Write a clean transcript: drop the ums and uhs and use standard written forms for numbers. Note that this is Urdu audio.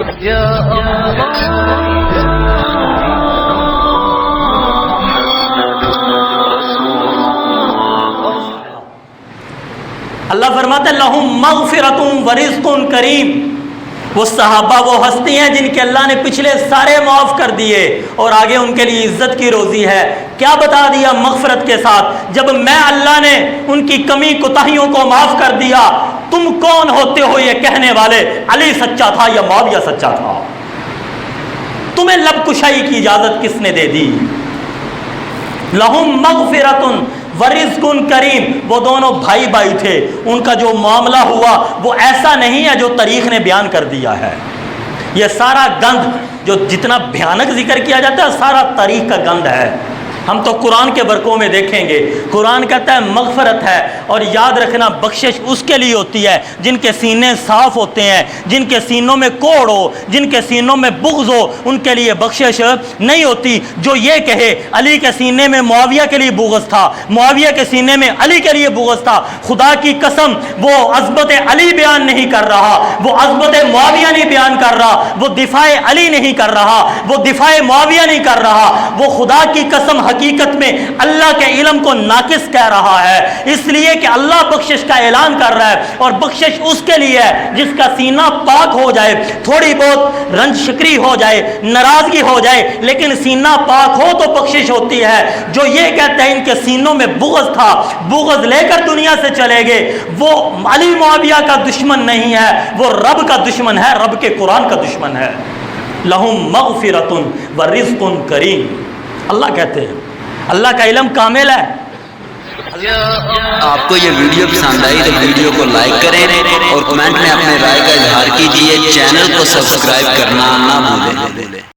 اللہ فرماتا ہے لہم مغفرۃ ورزق کریم، وہ صحابہ وہ ہستی ہیں جن کے اللہ نے پچھلے سارے معاف کر دیے اور آگے ان کے لیے عزت کی روزی ہے۔ کیا بتا دیا مغفرت کے ساتھ؟ جب میں اللہ نے ان کی کمی کوتاہیوں کو معاف کر دیا، تم کون ہوتے ہو یہ کہنے والے علی سچا تھا یا معاویہ سچا تھا؟ تمہیں لب کشائی کی اجازت کس نے دے دی؟ لہم مغفرۃ ورزق کریم، وہ دونوں بھائی بھائی تھے، ان کا جو معاملہ ہوا وہ ایسا نہیں ہے جو تاریخ نے بیان کر دیا ہے۔ یہ سارا گند جو جتنا بھیانک ذکر کیا جاتا ہے سارا تاریخ کا گند ہے۔ ہم تو قرآن کے برقوں میں دیکھیں گے، قرآن کہتا ہے مغفرت ہے، اور یاد رکھنا بخشش اس کے لیے ہوتی ہے جن کے سینے صاف ہوتے ہیں، جن کے سینوں میں کوڑ ہو، جن کے سینوں میں بغض ہو، ان کے لیے بخشش نہیں ہوتی۔ جو یہ کہے علی کے سینے میں معاویہ کے لیے بغض تھا، معاویہ کے سینے میں علی کے لیے بغض تھا، خدا کی قسم وہ عظمت علی بیان نہیں کر رہا، وہ عظمت معاویہ نہیں بیان کر رہا، وہ دفاع علی نہیں کر رہا، وہ دفاع معاویہ نہیں کر رہا، وہ خدا کی قسم حقیقت میں اللہ کے علم کو ناقص کہہ رہا ہے، اس لیے کہ اللہ بخشش کا اعلان کر رہا ہے، اور بخشش اس کے لیے ہے جس کا سینہ پاک ہو جائے، تھوڑی بہت رنج شکری ہو جائے، ناراضگی ہو جائے، لیکن سینہ پاک ہو تو بخشش ہوتی ہے۔ جو یہ کہتے ہیں ان کے سینوں میں بغض تھا، بغض لے کر دنیا سے چلے گئے، وہ علی معاویہ کا دشمن نہیں ہے، وہ رب کا دشمن ہے، رب کے قرآن کا دشمن ہے۔ لہم مغفرۃ ورزق کریم، اللہ کہتے ہیں اللہ کا علم کامل ہے۔ آپ کو یہ ویڈیو پسند آئی تو ویڈیو کو لائک کریں اور کمنٹ میں اپنے رائے کا اظہار کیجیے، چینل کو سبسکرائب کرنا نہ بھولیں۔